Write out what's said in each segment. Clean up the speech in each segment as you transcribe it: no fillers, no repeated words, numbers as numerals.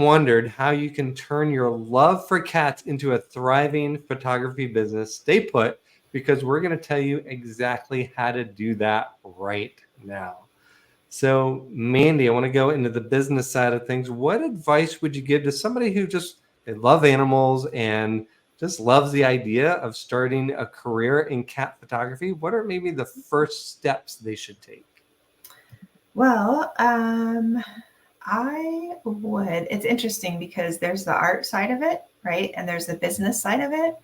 wondered how you can turn your love for cats into a thriving photography business, stay put, because we're going to tell you exactly how to do that right now. So, Mandy, I want to go into the business side of things. What advice would you give to somebody who just they love animals and just loves the idea of starting a career in cat photography? What are maybe the first steps they should take? Well, I would. It's interesting because there's the art side of it, right? And there's the business side of it.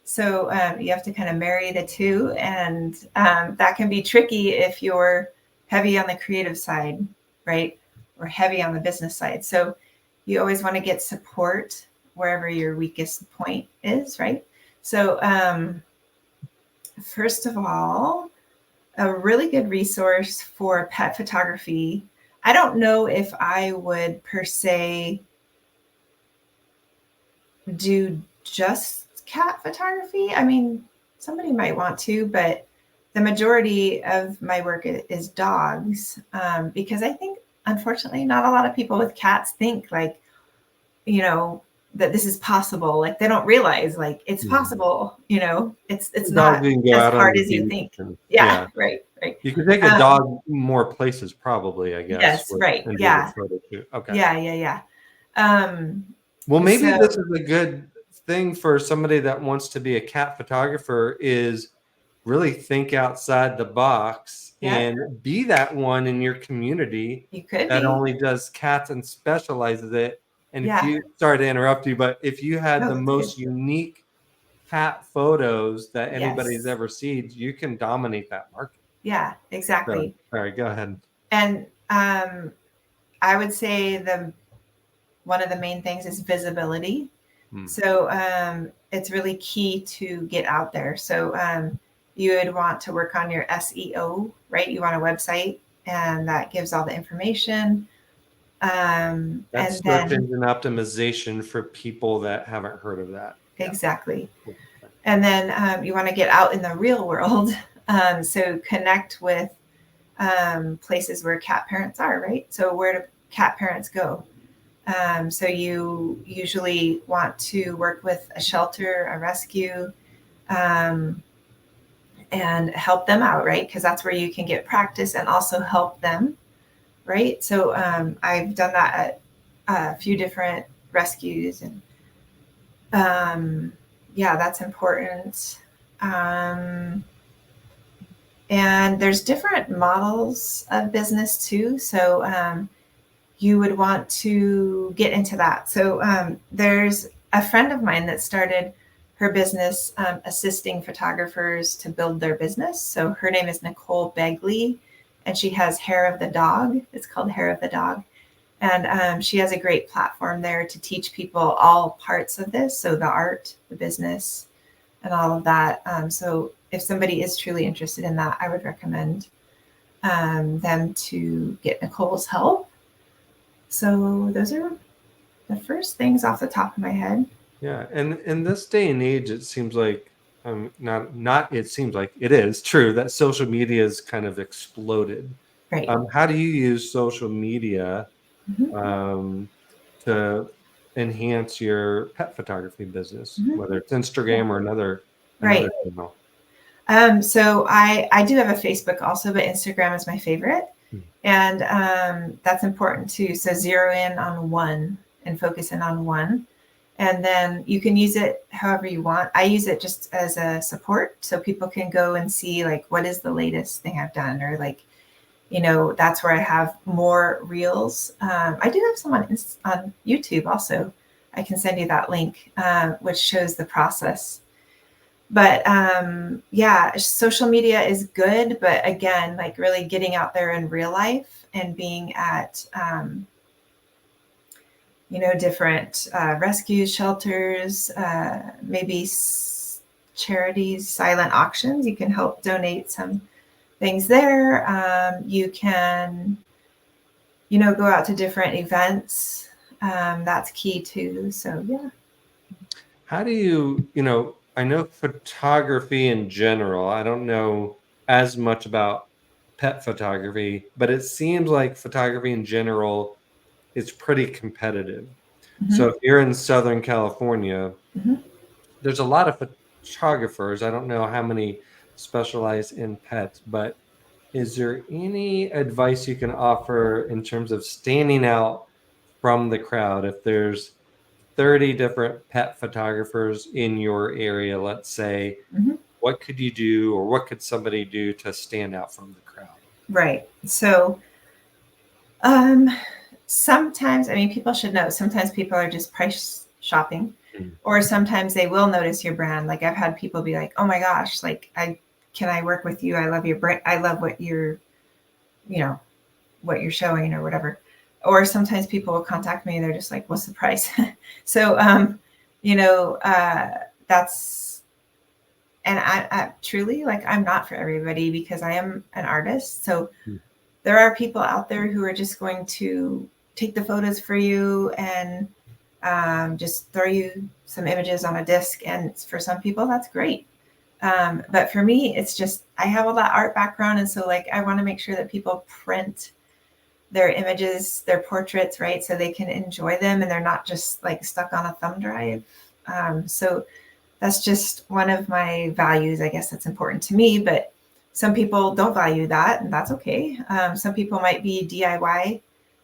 So you have to kind of marry the two. And that can be tricky if you're heavy on the creative side, right? Or heavy on the business side. So you always want to get support wherever your weakest point is, right? So first of all, a really good resource for pet photography. I don't know if I would per se do just cat photography. I mean, somebody might want to, but the majority of my work is dogs, because I think, unfortunately, not a lot of people with cats think like, that this is possible. Like they don't realize like it's possible, it's not as hard as you think. Yeah, right. You can take a dog more places, probably, I guess. Yes, right. Yeah. Okay. Yeah. Well, maybe this is a good thing for somebody that wants to be a cat photographer is really think outside the box and be that one in your community that only does cats and specializes it. And if you, sorry to interrupt you, but if you had the most unique cat photos that anybody's ever seen, you can dominate that market. Yeah, exactly. So, sorry, go ahead. And I would say one of the main things is visibility. So it's really key to get out there. So you would want to work on your SEO, right? You want a website, and that gives all the information. That's search engine optimization for people that haven't heard of that. Exactly. Yeah. And then you want to get out in the real world. So connect with places where cat parents are, right? So where do cat parents go? So you usually want to work with a shelter, a rescue, and help them out, right? Because that's where you can get practice and also help them, right? So I've done that at a few different rescues, and yeah, that's important. And there's different models of business too. So you would want to get into that. So there's a friend of mine that started her business assisting photographers to build their business. So her name is Nicole Begley, and she has Hair of the Dog. It's called Hair of the Dog. And she has a great platform there to teach people all parts of this. So the art, the business, and all of that. So if somebody is truly interested in that, I would recommend them to get Nicole's help. So those are the first things off the top of my head. Yeah, and in this day and age, it seems like it seems like it is true that social media has kind of exploded. Right. How do you use social media to enhance your pet photography business, whether it's Instagram or another channel? So I do have a Facebook also, but Instagram is my favorite. And that's important too. So zero in on one and focus in on one. And then you can use it however you want. I use it just as a support. So people can go and see like, what is the latest thing I've done? Or like, that's where I have more reels. I do have some on YouTube also. I can send you that link, which shows the process. But yeah, social media is good. But again, like really getting out there in real life and being at, different rescues, shelters, maybe charities, silent auctions. You can help donate some things there. You can, go out to different events. That's key too. So, yeah. How do you, I know photography in general, I don't know as much about pet photography, but it seems like photography in general is pretty competitive. So if you're in Southern California, Mhm. there's a lot of photographers. I don't know how many specialize in pets, but is there any advice you can offer in terms of standing out from the crowd? If there's 30 different pet photographers in your area, let's say, Mhm. what could you do, or what could somebody do to stand out from the crowd? Right. So um, sometimes, I mean, people should know, sometimes people are just price shopping, Mm. or sometimes they will notice your brand. Like I've had people be like, oh my gosh, like can I work with you? I love your brand. I love what you know, what you're showing or whatever. Or sometimes people will contact me and they're just like, what's the price? So, you know, that's, and I truly, like, I'm not for everybody because I am an artist. So Mm. there are people out there who are just going to take the photos for you and just throw you some images on a disc. And for some people, that's great. But for me, it's just, I have all that art background. And so, like, I want to make sure that people print their images, their portraits, right? So they can enjoy them and they're not just like stuck on a thumb drive. So that's just one of my values. I guess that's important to me, but some people don't value that, and that's okay. Some people might be DIY,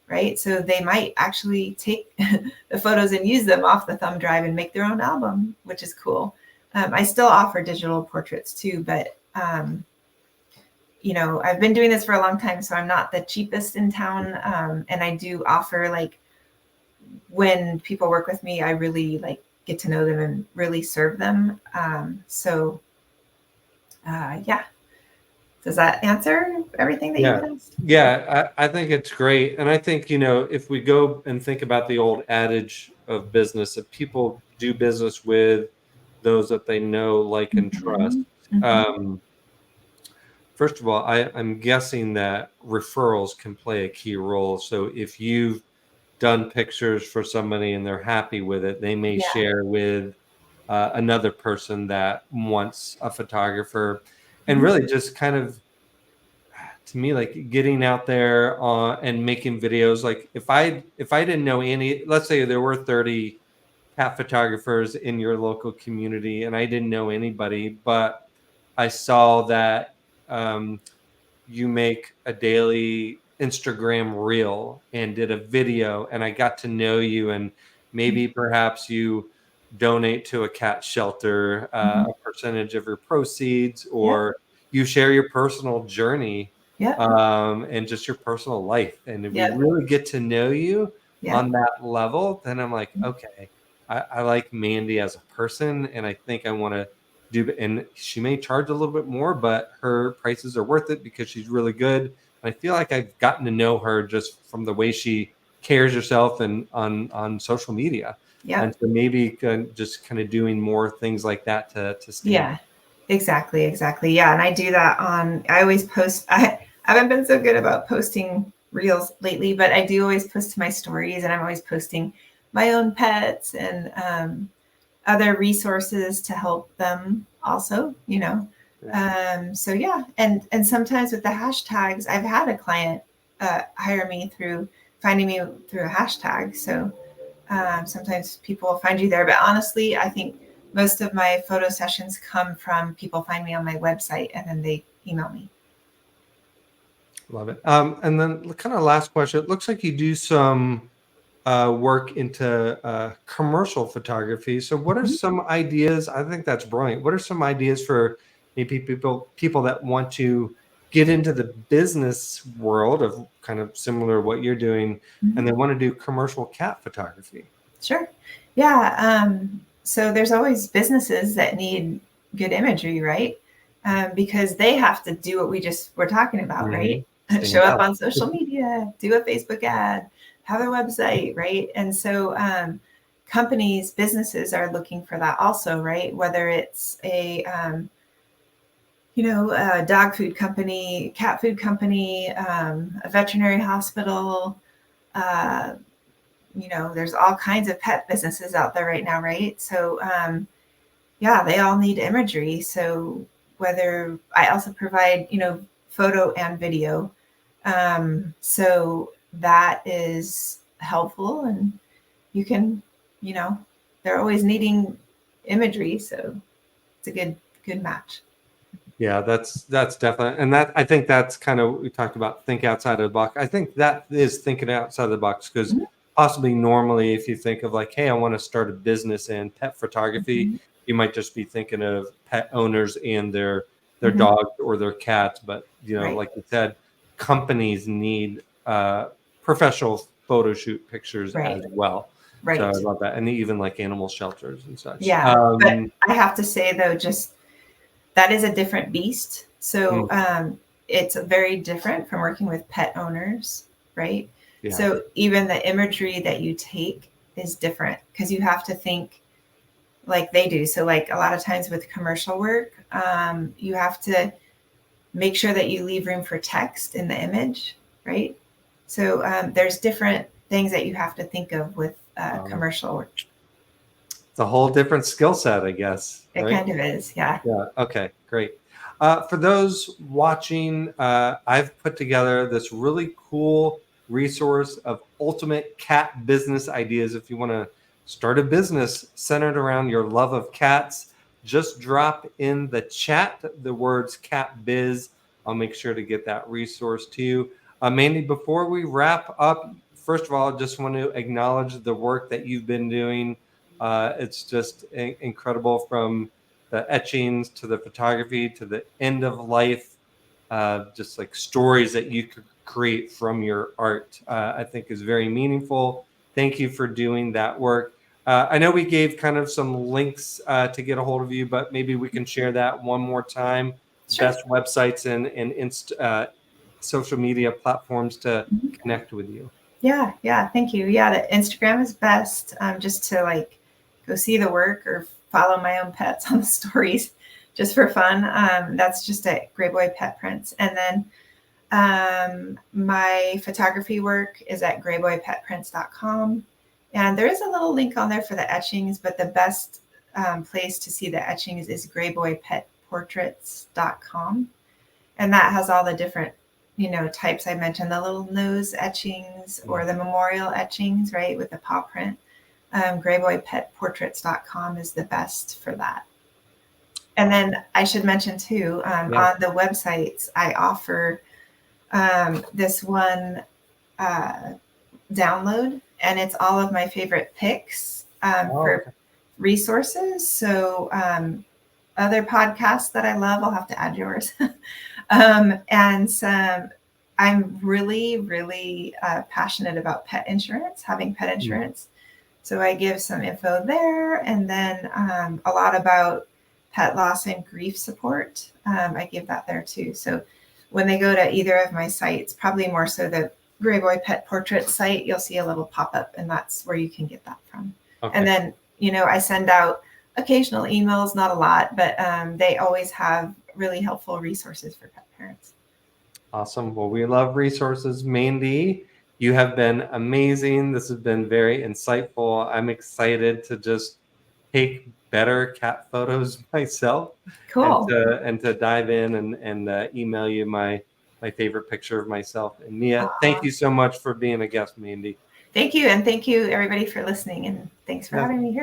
right? So they might actually take the photos and use them off the thumb drive and make their own album, which is cool. I still offer digital portraits too, but you know, I've been doing this for a long time, so I'm not the cheapest in town. And I do offer, like, when people work with me, I really like get to know them and really serve them. Yeah. Does that answer everything that you Yeah. had asked? Yeah, I think it's great. And I think, if we go and think about the old adage of business, that people do business with those that they know, like, and trust. Mhm. Mhm. Um, First of all, I'm guessing that referrals can play a key role. So if you've done pictures for somebody and they're happy with it, they may Yeah. share with another person that wants a photographer, and Mhm. really just kind of, to me, like, getting out there and making videos. Like, if I didn't know any, let's say there were 30 cat photographers in your local community and I didn't know anybody, but I saw that um, you make a daily Instagram reel and did a video, and I got to know you, and maybe perhaps you donate to a cat shelter, Mhm. a percentage of your proceeds, Yep. or you share your personal journey, Yep. and just your personal life. And if we Yep. really get to know you Yep. on that level, then I'm like, okay, I like Mandi as a person, and I think I want to do. And she may charge a little bit more, but her prices are worth it because she's really good. And I feel like I've gotten to know her just from the way she carries herself and on social media. And Yep. so maybe just kind of doing more things like that to stand Yeah. Exactly. Exactly. Yeah. And I do that I always post, I haven't been so good about posting reels lately, but I do always post to my stories, and I'm always posting my own pets and other resources to help them also, you know. out. So yeah, and sometimes with the hashtags, I've had a client hire me through finding me through a hashtag. So sometimes people will find you there, but honestly, I think most of my photo sessions come from people find me on my website and then they email me. Love it. And then kind of last question. It looks like you do some work into commercial photography. So, what are Mhm. some ideas? I think that's brilliant. What are some ideas for maybe people that want to get into the business world of kind of similar to what you're doing, and Mhm. they want to do commercial cat photography? Sure. Yeah. So there's always businesses that need good imagery, right? Because they have to do what we just were talking about, Hmm. right? Show Stand up out. on social media, do a Facebook ad, have a website, right? And so companies, businesses are looking for that also, right? Whether it's a dog food company, cat food company, a veterinary hospital, uh, there's all kinds of pet businesses out there right now, right? So, yeah, they all need imagery. So, whether I also provide, photo and video. So that is helpful. And, you can, they're always needing imagery, so it's a good match. Yeah, that's definitely, and that I think that's kind of, we talked about think outside of the box. I think that is thinking outside of the box, because possibly normally if you think of like, hey, I want to start a business in pet photography, you might just be thinking of pet owners and their dogs or their cats. But like you said, companies need professional photo shoot pictures as well. Right. So I love that, and even like animal shelters and such. Yeah, but I have to say though, just that is a different beast. So it's very different from working with pet owners, right? Yeah. So even the imagery that you take is different, because you have to think like they do. So like a lot of times with commercial work, you have to make sure that you leave room for text in the image, right? So there's different things that you have to think of with commercial work. It's a whole different skill set, I guess. It kind of is, yeah. Yeah. Okay, great. For those watching, I've put together this really cool resource of ultimate cat business ideas. If you want to start a business centered around your love of cats, just drop in the chat the words cat biz. I'll make sure to get that resource to you. Mandi, before we wrap up, first of all, I just want to acknowledge the work that you've been doing. It's just incredible, from the etchings to the photography to the end of life, just like stories that you could create from your art, I think is very meaningful. Thank you for doing that work. I know we gave kind of some links to get a hold of you, but maybe we can share that one more time. Sure. Best websites and social media platforms to connect with you. Yeah, thank you. Yeah, the Instagram is best, just to like go see the work or follow my own pets on the stories just for fun. That's just at Greyboy Pet Prints. And then my photography work is at greyboypetprints.com. And there is a little link on there for the etchings, but the best place to see the etchings is greyboypetportraits.com. And that has all the different types I mentioned, the little nose etchings or the memorial etchings, right, with the paw print. Greyboypetportraits.com is the best for that. And then I should mention too, on the websites, I offer this one download, and it's all of my favorite picks for resources. So other podcasts that I love, I'll have to add yours. And I'm really, really passionate about pet insurance, having pet insurance. So I give some info there, and then a lot about pet loss and grief support. I give that there too. So when they go to either of my sites, probably more so the Greyboy Pet Portrait site, you'll see a little pop-up, and that's where you can get that from. Okay. And then, I send out occasional emails, not a lot, but they always have really helpful resources for pet parents. Awesome. Well, we love resources. Mandi, you have been amazing. This has been very insightful. I'm excited to just take better cat photos myself. Cool. And to dive in and email you my favorite picture of myself and Mia. Thank you so much for being a guest, Mandi. Thank you. And thank you everybody for listening, and thanks for having me here.